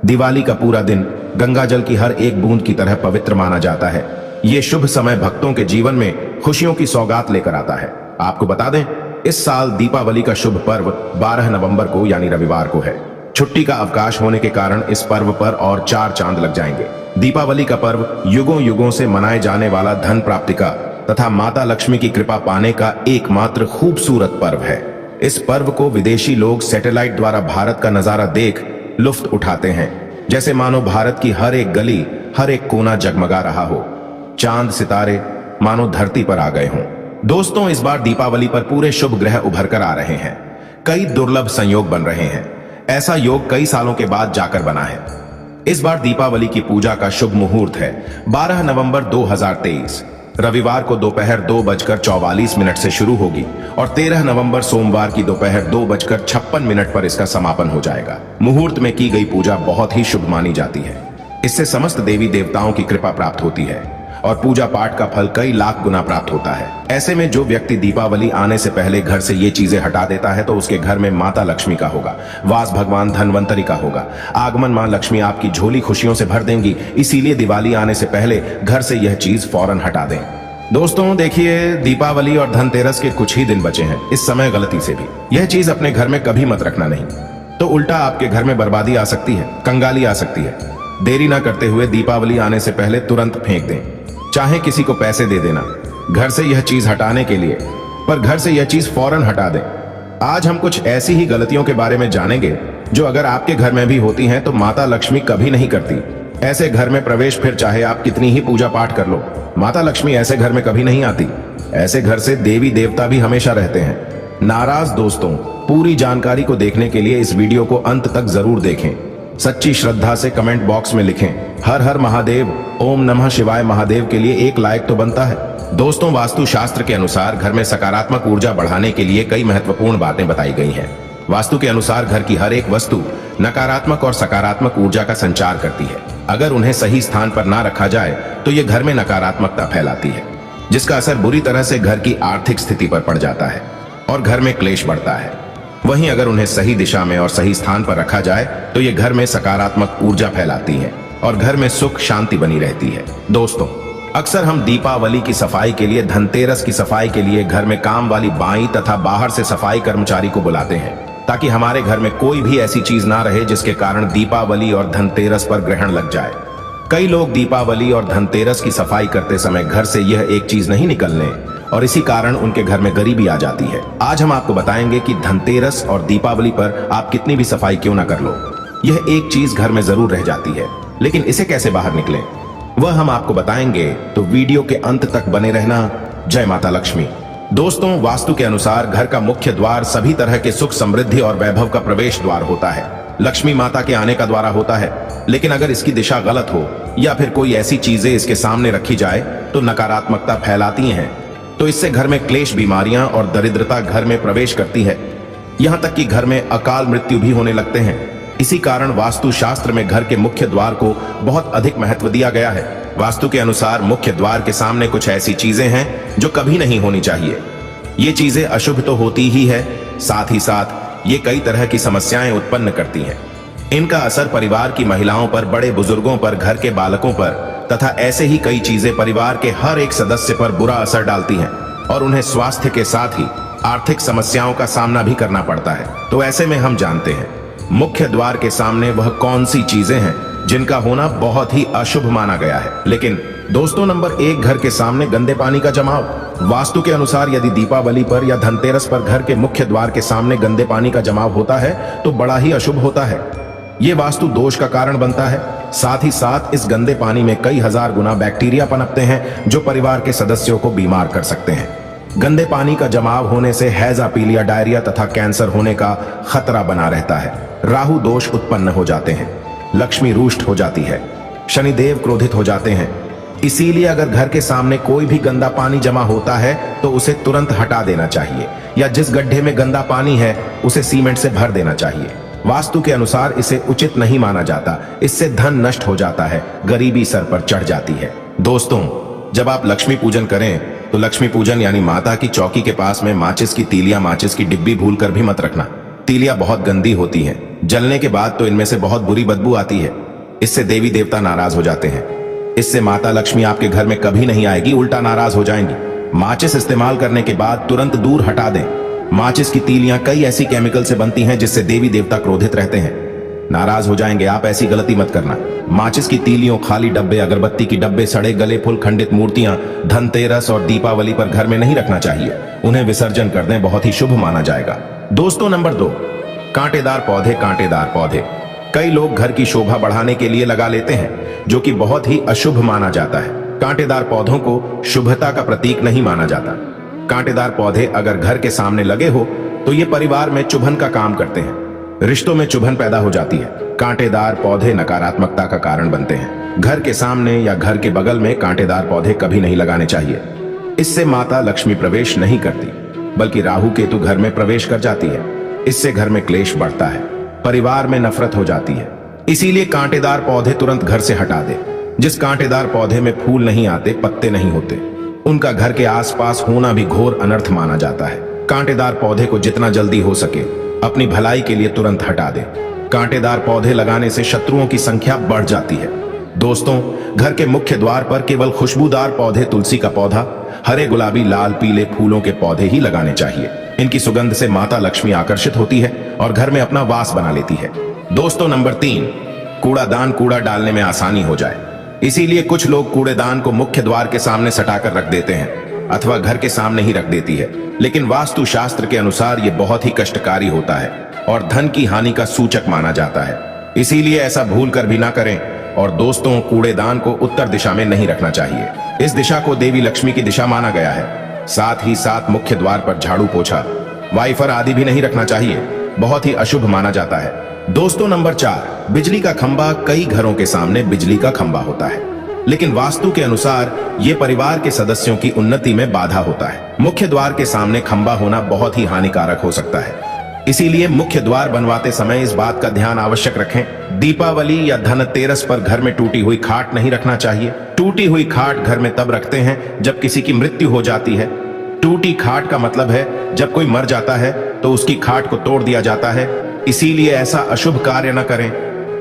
दिवाली का पूरा दिन गंगा जल की हर एक बूंद की तरह पवित्र माना जाता है। ये शुभ समय भक्तों के जीवन में खुशियों की सौगात लेकर आता है। आपको बता दें, इस साल दीपावली का शुभ पर्व 12 नवंबर को यानी रविवार को है। छुट्टी का अवकाश होने के कारण इस पर्व पर और 4 चांद लग जाएंगे। दीपावली का पर्व युगों युगों से मनाए जाने वाला धन प्राप्ति का तथा माता लक्ष्मी की कृपा पाने का एकमात्र खूबसूरत पर्व है। इस पर्व को विदेशी लोग सैटेलाइट द्वारा भारत का नजारा देख लुत्फ उठाते हैं, जैसे मानो भारत की हर एक गली, हर एक कोना जगमगा रहा हो। चांद सितारे मानो धरती पर आ गए हों। दोस्तों, इस बार दीपावली पर पूरे शुभ ग्रह उभर कर आ रहे हैं। कई दुर्लभ संयोग बन रहे हैं। ऐसा योग कई सालों के बाद जाकर बना है। इस बार दीपावली की पूजा का शुभ मुहूर्त है 12 नवंबर 2023। रविवार को दोपहर 2:44 से शुरू होगी और 13 नवंबर सोमवार की दोपहर 2:56 पर इसका समापन हो जाएगा। मुहूर्त में की गई पूजा बहुत ही शुभ मानी जाती है। इससे समस्त देवी देवताओं की कृपा प्राप्त होती है और पूजा पाठ का फल कई लाख गुना प्राप्त होता है। ऐसे में जो व्यक्ति दीपावली आने से पहले घर से ये चीजें हटा देता है तो उसके घर में माता लक्ष्मी का होगा, वास भगवान धनवंतरी का होगा। आगमन मां लक्ष्मी आपकी झोली खुशियों से भर देंगी। इसीलिए दिवाली आने से पहले घर से यह चीज फौरन हटा दें। दोस्तों देखिए, दीपावली और धनतेरस के कुछ ही दिन बचे हैं। इस समय गलती से भी यह चीज अपने घर में कभी मत रखना, नहीं तो उल्टा आपके घर में बर्बादी आ सकती है, कंगाली आ सकती है। देरी ना करते हुए दीपावली आने से पहले तुरंत फेंक दें। चाहे किसी को पैसे दे देना घर से यह चीज हटाने के लिए, पर घर से यह चीज फौरन हटा दें। आज हम कुछ ऐसी ही गलतियों के बारे में जानेंगे जो अगर आपके घर में भी होती हैं तो माता लक्ष्मी कभी नहीं करती। ऐसे घर में प्रवेश फिर चाहे आप कितनी ही पूजा पाठ कर लो, माता लक्ष्मी ऐसे घर में कभी नहीं आती। ऐसे घर से देवी देवता भी हमेशा रहते हैं। नाराज दोस्तों, पूरी जानकारी को देखने के लिए इस वीडियो को अंत तक जरूर देखें। सच्ची श्रद्धा से कमेंट बॉक्स में लिखें हर हर महादेव, ओम नमः शिवाय महादेव के लिए एक लाइक तो बनता है। दोस्तों, वास्तु शास्त्र के अनुसार घर में सकारात्मक ऊर्जा बढ़ाने के लिए कई महत्वपूर्ण बातें बताई गई हैं। वास्तु के अनुसार घर की हर एक वस्तु नकारात्मक और सकारात्मक ऊर्जा का संचार करती है। अगर उन्हें सही स्थान पर ना रखा जाए तो ये घर में नकारात्मकता फैलाती है, जिसका असर बुरी तरह से घर की आर्थिक स्थिति पर पड़ जाता है और घर में क्लेश बढ़ता है। वहीं अगर उन्हें सही दिशा में और सही स्थान पर रखा जाए तो ये घर में सकारात्मक ऊर्जा फैलाती है और घर में सुख शांति बनी रहती है। दोस्तों, अक्सर हम दीपावली की सफाई के लिए, धनतेरस की सफाई के लिए घर में काम वाली बाई तथा बाहर से सफाई कर्मचारी को बुलाते हैं, ताकि हमारे घर में कोई भी ऐसी चीज ना रहे जिसके कारण दीपावली और धनतेरस पर ग्रहण लग जाए। कई लोग दीपावली और धनतेरस की सफाई करते समय घर से यह एक चीज नहीं निकलने और इसी कारण उनके घर में गरीबी आ जाती है। आज हम आपको बताएंगे कि धनतेरस और दीपावली पर आप कितनी भी सफाई क्यों ना कर लो, यह एक चीज घर में जरूर रह जाती है, लेकिन इसे कैसे बाहर निकलें वह हम आपको बताएंगे, तो वीडियो के अंत तक बने रहना। जय माता लक्ष्मी। दोस्तों, वास्तु के अनुसार घर का मुख्य द्वार सभी तरह के सुख, समृद्धि और वैभव का प्रवेश द्वार होता है। लक्ष्मी माता के आने का द्वार होता है, लेकिन अगर इसकी दिशा गलत हो या फिर कोई ऐसी चीजें इसके सामने रखी जाए तो नकारात्मकता फैलाती हैं। तो इससे घर में क्लेश, बीमारियां और दरिद्रता घर में प्रवेश करती है। यहां तक कि घर में अकाल मृत्यु भी होने लगते हैं। इसी कारण वास्तु शास्त्र में घर के मुख्य द्वार को बहुत अधिक महत्व दिया गया है। वास्तु के अनुसार मुख्य द्वार के सामने कुछ ऐसी चीजें हैं जो कभी नहीं होनी चाहिए। ये चीजें अशुभ तो होती ही है, साथ ही साथ ये कई तरह की समस्याएं उत्पन्न करती हैं। इनका असर परिवार की महिलाओं पर, बड़े बुजुर्गों पर, घर के बालकों पर तथा ऐसे ही कई चीजें परिवार के हर एक सदस्य पर बुरा असर डालती हैं और उन्हें स्वास्थ्य के साथ ही आर्थिक समस्याओं का सामना भी करना पड़ता है। तो ऐसे में हम जानते हैं मुख्य द्वार के सामने वह कौन सी चीजें हैं जिनका होना बहुत ही अशुभ माना गया है। लेकिन दोस्तों, नंबर 1, घर के सामने गंदे पानी का जमाव। वास्तु के अनुसार यदि दीपावली पर या धनतेरस पर घर के मुख्य द्वार के सामने गंदे पानी का जमाव होता है तो बड़ा ही अशुभ होता है। ये वास्तु दोष का कारण बनता है। साथ ही साथ इस गंदे पानी में कई हजार गुना बैक्टीरिया पनपते हैं जो परिवार के सदस्यों को बीमार कर सकते हैं। गंदे पानी का जमाव होने से हैजा, पीलिया, डायरिया तथा कैंसर होने का खतरा बना रहता है। राहु दोष उत्पन्न हो जाते हैं, लक्ष्मी रुष्ट हो जाती है, शनिदेव क्रोधित हो जाते हैं। इसीलिए अगर घर के सामने कोई भी गंदा पानी जमा होता है तो उसे तुरंत हटा देना चाहिए, या जिस गड्ढे में गंदा पानी है उसे सीमेंट से भर देना चाहिए। वास्तु के अनुसार इसे उचित नहीं माना जाता। इससे धन नष्ट हो जाता है, गरीबी सर पर चढ़ जाती है। दोस्तों, जब आप लक्ष्मी पूजन करें तो लक्ष्मी पूजन यानी माता की चौकी के पास में माचिस की तीलियां, माचिस की डिब्बी भूल कर भी मत रखना। तीलियां बहुत गंदी होती हैं, जलने के बाद तो इनमें से बहुत बुरी बदबू आती है। इससे देवी देवता नाराज हो जाते हैं। इससे माता लक्ष्मी आपके घर में कभी नहीं आएगी, उल्टा नाराज हो जाएंगी। माचिस इस्तेमाल करने के बाद तुरंत दूर हटा दें। माचिस की तीलियां कई ऐसी केमिकल से बनती हैं जिससे देवी देवता क्रोधित रहते हैं, नाराज हो जाएंगे। आप ऐसी गलती मत करना। माचिस की तीलियों, खाली डब्बे, अगरबत्ती की डब्बे, सड़े गले फूल, खंडित मूर्तियां धनतेरस और दीपावली पर घर में नहीं रखना चाहिए। उन्हें विसर्जन कर दें, बहुत ही शुभ माना जाएगा। दोस्तों नंबर 2, कांटेदार पौधे। कांटेदार पौधे कई लोग घर की शोभा बढ़ाने के लिए लगा लेते हैं, जो कि बहुत ही अशुभ माना जाता है। कांटेदार पौधों को शुभता का प्रतीक नहीं माना जाता। कांटेदार पौधे अगर घर के सामने लगे हो तो ये परिवार में चुभन का काम करते हैं, रिश्तों में चुभन पैदा हो जाती है। कांटेदार पौधे नकारात्मकता का कारण बनते हैं। घर के सामने या घर के बगल में कांटेदार पौधे कभी नहीं लगाने चाहिए। इससे माता लक्ष्मी प्रवेश नहीं करती, बल्कि राहु केतु घर में प्रवेश कर जाती है। इससे घर में क्लेश बढ़ता है, परिवार में नफरत हो जाती है। इसीलिए कांटेदार पौधे तुरंत घर से हटा दे। जिस कांटेदार पौधे में फूल नहीं आते, पत्ते नहीं होते, उनका घर के आसपास होना भी घोर अनर्थ माना जाता है। कांटेदार पौधे को जितना जल्दी हो सके अपनी भलाई के लिए तुरंत हटा दे। कांटेदार पौधे लगाने से शत्रुओं की संख्या बढ़ जाती है। दोस्तों, घर के मुख्य द्वार पर केवल खुशबूदार पौधे, तुलसी का पौधा, हरे, गुलाबी, लाल, पीले फूलों के पौधे ही लगाने चाहिए। इनकी सुगंध से माता लक्ष्मी आकर्षित होती है और घर में अपना वास बना लेती है। दोस्तों नंबर 3, कूड़ादान। कूड़ा डालने में आसानी हो जाए, इसीलिए कुछ लोग कूड़ेदान को मुख्य द्वार के सामने सटाकर रख देते हैं अथवा घर के सामने ही रख देती है। लेकिन वास्तु शास्त्र के अनुसार यह बहुत ही कष्टकारी होता है और धन की हानि का सूचक माना जाता है। इसीलिए ऐसा भूल कर भी ना करें। और दोस्तों, कूड़ेदान को उत्तर दिशा में नहीं रखना चाहिए। इस दिशा को देवी लक्ष्मी की दिशा माना गया है। साथ ही साथ मुख्य द्वार पर झाड़ू, पोछा, वाइफर आदि भी नहीं रखना चाहिए, बहुत ही अशुभ माना जाता है। दोस्तों नंबर 4, बिजली का खंभा। कई घरों के सामने बिजली का खंभा होता है, लेकिन वास्तु के अनुसार ये परिवार के सदस्यों की उन्नति में बाधा होता है। मुख्य द्वार के सामने खंभा होना बहुत ही हानिकारक हो सकता है। इसीलिए मुख्य द्वार बनवाते समय इस बात का ध्यान आवश्यक रखें। दीपावली या धनतेरस पर घर में टूटी हुई खाट नहीं रखना चाहिए। टूटी हुई खाट घर में तब रखते हैं जब किसी की मृत्यु हो जाती है। टूटी खाट का मतलब है जब कोई मर जाता है तो उसकी खाट को तोड़ दिया जाता है। इसीलिए ऐसा अशुभ कार्य न करें।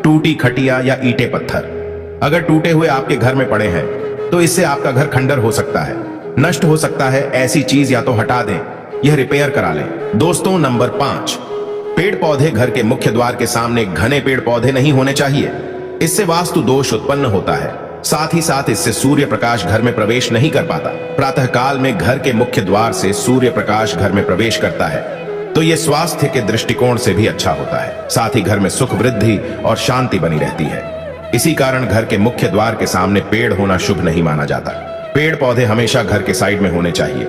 टूटी खटिया या ईंटे पत्थर अगर टूटे हुए आपके घर में पड़े हैं तो इससे आपका घर खंडर हो सकता है, नष्ट हो सकता है। ऐसी चीज या तो हटा दें, यह रिपेयर करा लें। दोस्तों नंबर 5, पेड़ पौधे। घर के मुख्य द्वार के सामने घने पेड़ पौधे नहीं होने चाहिए, इससे वास्तु दोष उत्पन्न होता है। साथ ही साथ इससे सूर्य प्रकाश घर में प्रवेश नहीं कर पाता। प्रातः काल में घर के मुख्य द्वार से सूर्य प्रकाश घर में प्रवेश करता है तो यह स्वास्थ्य के दृष्टिकोण से भी अच्छा होता है। साथ ही घर में सुख, वृद्धि और शांति बनी रहती है। इसी कारण घर के मुख्य द्वार के सामने पेड़ होना शुभ नहीं माना जाता। पेड़ पौधे हमेशा घर के साइड में होने चाहिए,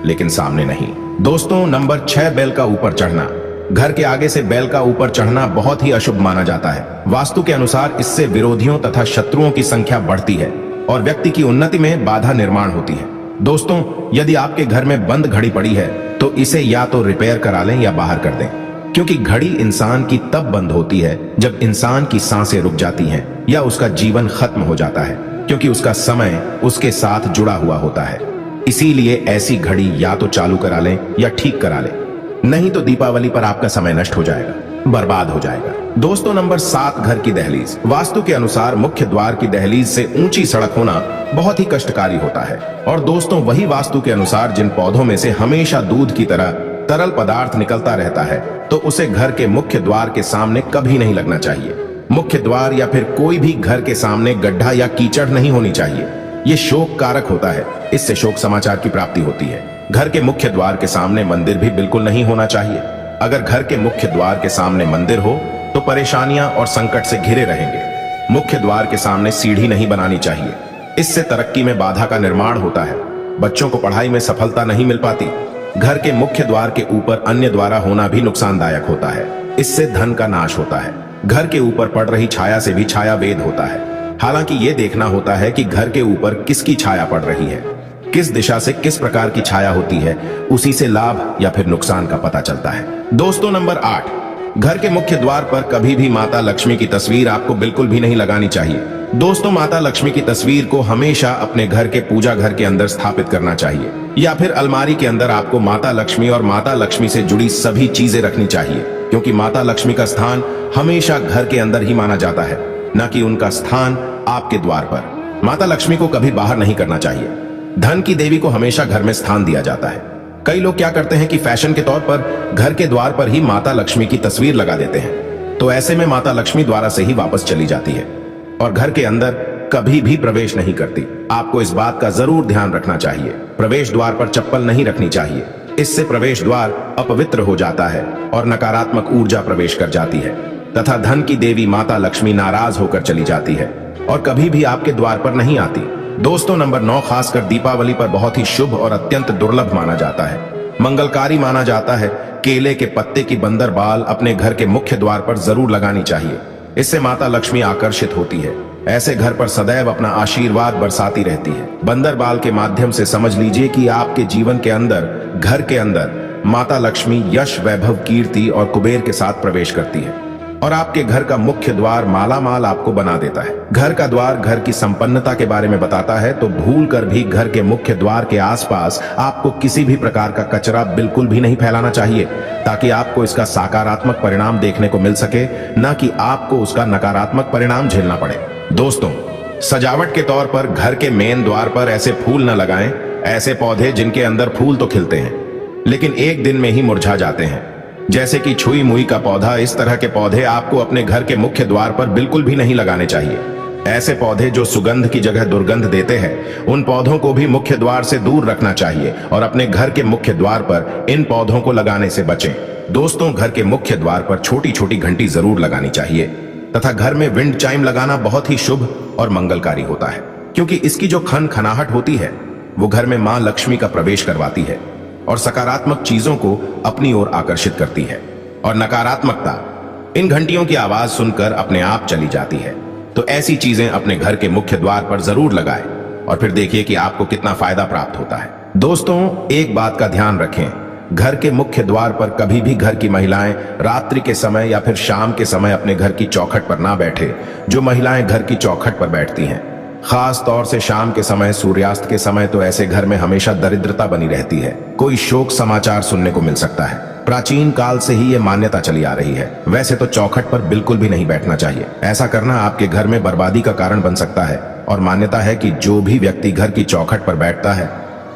लेकिन सामने नहीं। दोस्तों नंबर 6, बैल का ऊपर चढ़ना। घर के आगे से बैल का ऊपर चढ़ना बहुत ही अशुभ माना जाता है। वास्तु के अनुसार इससे विरोधियों तथा शत्रुओं की संख्या बढ़ती है और व्यक्ति की उन्नति में बाधा निर्माण होती है। दोस्तों, यदि आपके घर में बंद घड़ी पड़ी है तो इसे या तो रिपेयर करा लें या बाहर कर दें, क्योंकि घड़ी इंसान की तब बंद होती है जब इंसान की सांसें रुक जाती हैं या उसका जीवन खत्म हो जाता है, क्योंकि उसका समय उसके साथ जुड़ा हुआ होता है। इसीलिए ऐसी घड़ी या तो चालू करा लें या ठीक करा लें, नहीं तो दीपावली पर आपका समय नष्ट हो जाएगा, बर्बाद हो जाएगा। दोस्तों नंबर 7, घर की दहलीज। वास्तु के अनुसार मुख्य द्वार की दहलीज से ऊंची सड़क होना बहुत ही कष्टकारी होता है। और दोस्तों, वही वास्तु के अनुसार जिन पौधों में से हमेशा दूध की तरह तरल पदार्थ निकलता रहता है तो उसे घर के मुख्य द्वार के सामने कभी नहीं लगना चाहिए। मुख्य द्वार या फिर कोई भी घर के सामने गड्ढा या कीचड़ नहीं होनी चाहिए। ये शोक कारक होता है, इससे शोक समाचार की प्राप्ति होती है। घर के मुख्य द्वार के सामने मंदिर भी बिल्कुल नहीं होना चाहिए। अगर घर के मुख्य द्वार के सामने मंदिर हो तो परेशानियां और संकट से घिरे रहेंगे। मुख्य द्वार के सामने सीढ़ी नहीं बनानी चाहिए, इससे तरक्की में बाधा का निर्माण होता है। बच्चों को पढ़ाई में सफलता नहीं मिल पाती। घर के मुख्य द्वार के ऊपर अन्य द्वारा होना भी नुकसानदायक होता है, इससे धन का नाश होता है। घर के ऊपर पड़ रही छाया से भी छाया वेद होता है। हालांकि ये देखना होता है कि घर के ऊपर किसकी छाया पड़ रही है, किस दिशा से किस प्रकार की छाया होती है, उसी से लाभ या फिर नुकसान का पता चलता है। दोस्तों नंबर 8, घर के मुख्य द्वार पर कभी भी माता लक्ष्मी की तस्वीर आपको बिल्कुल भी नहीं लगानी चाहिए। दोस्तों, माता लक्ष्मी की तस्वीर को हमेशा अपने घर के पूजा घर के अंदर स्थापित करना चाहिए या फिर अलमारी के अंदर आपको माता लक्ष्मी और माता लक्ष्मी से जुड़ी सभी चीजें रखनी चाहिए, क्योंकि माता लक्ष्मी का स्थान हमेशा घर के अंदर ही माना जाता है, न कि उनका स्थान आपके द्वार पर। माता लक्ष्मी को कभी बाहर नहीं करना चाहिए। धन की देवी को हमेशा घर में स्थान दिया जाता है। कई लोग क्या करते हैं कि फैशन के तौर पर घर के द्वार पर ही माता लक्ष्मी की तस्वीर लगा देते हैं, तो ऐसे में माता लक्ष्मी द्वारा से ही वापस चली जाती है और घर के अंदर कभी भी प्रवेश नहीं करती। आपको इस बात का जरूर ध्यान रखना चाहिए। प्रवेश द्वार पर चप्पल नहीं रखनी चाहिए, इससे प्रवेश द्वार अपवित्र हो जाता है और नकारात्मक ऊर्जा प्रवेश कर जाती है तथा धन की देवी माता लक्ष्मी नाराज होकर चली जाती है और कभी भी आपके द्वार पर नहीं आती। दोस्तों, नंबर 9 खासकर दीपावली पर बहुत ही शुभ और अत्यंत दुर्लभ माना जाता है, मंगलकारी माना जाता है। केले के पत्ते की बंदर बाल अपने घर के मुख्य द्वार पर जरूर लगानी चाहिए, इससे माता लक्ष्मी आकर्षित होती है। ऐसे घर पर सदैव अपना आशीर्वाद बरसाती रहती है। बंदर बाल के माध्यम से समझ लीजिए कि आपके जीवन के अंदर, घर के अंदर माता लक्ष्मी यश, वैभव, कीर्ति और कुबेर के साथ प्रवेश करती है और आपके घर का मुख्य द्वार मालामाल आपको बना देता है। घर का द्वार घर की संपन्नता के बारे में बताता है, तो भूल कर भी घर के मुख्य द्वार के आसपास आपको किसी भी प्रकार का कचरा बिल्कुल भी नहीं फैलाना चाहिए, ताकि आपको इसका सकारात्मक परिणाम देखने को मिल सके, न कि आपको उसका नकारात्मक परिणाम झेलना पड़े। दोस्तों, सजावट के तौर पर घर के मेन द्वार पर ऐसे फूल न लगाएं, ऐसे पौधे जिनके अंदर फूल तो खिलते हैं लेकिन एक दिन में ही मुरझा जाते हैं, जैसे कि छुई मुई का पौधा। इस तरह के पौधे आपको अपने घर के मुख्य द्वार पर बिल्कुल भी नहीं लगाने चाहिए। ऐसे पौधे जो सुगंध की जगह दुर्गंध देते हैं, उन पौधों को भी मुख्य द्वार से दूर रखना चाहिए और अपने घर के मुख्य द्वार पर इन पौधों को लगाने से बचें। दोस्तों, घर के मुख्य द्वार पर छोटी छोटी घंटी जरूर लगानी चाहिए तथा घर में विंड चाइम लगाना बहुत ही शुभ और मंगलकारी होता है, क्योंकि इसकी जो खनखनाहट होती है वो घर में मां लक्ष्मी का प्रवेश करवाती है और सकारात्मक चीजों को अपनी ओर आकर्षित करती है और नकारात्मकता इन घंटियों की आवाज सुनकर अपने आप चली जाती है। तो ऐसी चीजें अपने घर के मुख्य द्वार पर जरूर लगाएं और फिर देखिए कि आपको कितना फायदा प्राप्त होता है। दोस्तों, एक बात का ध्यान रखें, घर के मुख्य द्वार पर कभी भी घर की महिलाएं रात्रि के समय या फिर शाम के समय अपने घर की चौखट पर ना बैठे। जो महिलाएं घर की चौखट पर बैठती हैं, खास तौर से शाम के समय, सूर्यास्त के समय, तो ऐसे घर में हमेशा दरिद्रता बनी रहती है। कोई शोक समाचार सुनने को मिल सकता है। प्राचीन काल से ही ये मान्यता चली आ रही है। वैसे तो चौखट पर बिल्कुल भी नहीं बैठना चाहिए। ऐसा करना आपके घर में बर्बादी का कारण बन सकता है और मान्यता है कि जो भी व्यक्ति घर की चौखट पर बैठता है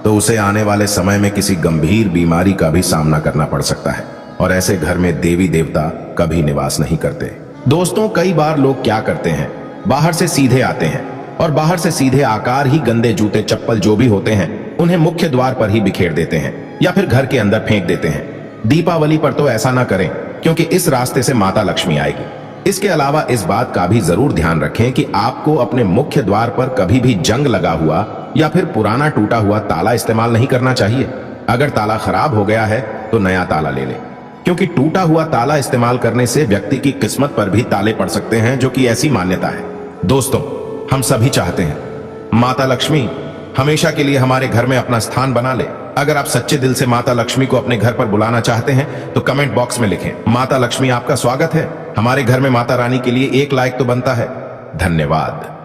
तो उसे आने वाले समय में किसी गंभीर बीमारी का भी सामना करना पड़ सकता है और ऐसे घर में देवी देवता कभी निवास नहीं करते। दोस्तों, कई बार लोग क्या करते हैं, बाहर से सीधे आते हैं और बाहर से सीधे आकार ही गंदे जूते चप्पल जो भी होते हैं उन्हें मुख्य द्वार पर ही बिखेर देते हैं या फिर घर के अंदर फेंक देते हैं। दीपावली पर तो ऐसा ना करें, क्योंकि इस रास्ते से माता लक्ष्मी आएगी। इसके अलावा इस बात का भी जरूर ध्यान रखें कि आपको अपने मुख्य द्वार पर कभी भी जंग लगा हुआ या फिर पुराना टूटा हुआ ताला इस्तेमाल नहीं करना चाहिए। अगर ताला खराब हो गया है तो नया ताला ले लें, क्योंकि टूटा हुआ ताला इस्तेमाल करने से व्यक्ति की किस्मत पर भी ताले पड़ सकते हैं, जो कि ऐसी मान्यता है। दोस्तों, हम सभी चाहते हैं माता लक्ष्मी हमेशा के लिए हमारे घर में अपना स्थान बना ले। अगर आप सच्चे दिल से माता लक्ष्मी को अपने घर पर बुलाना चाहते हैं तो कमेंट बॉक्स में लिखें, माता लक्ष्मी आपका स्वागत है। हमारे घर में माता रानी के लिए एक लाइक तो बनता है। धन्यवाद।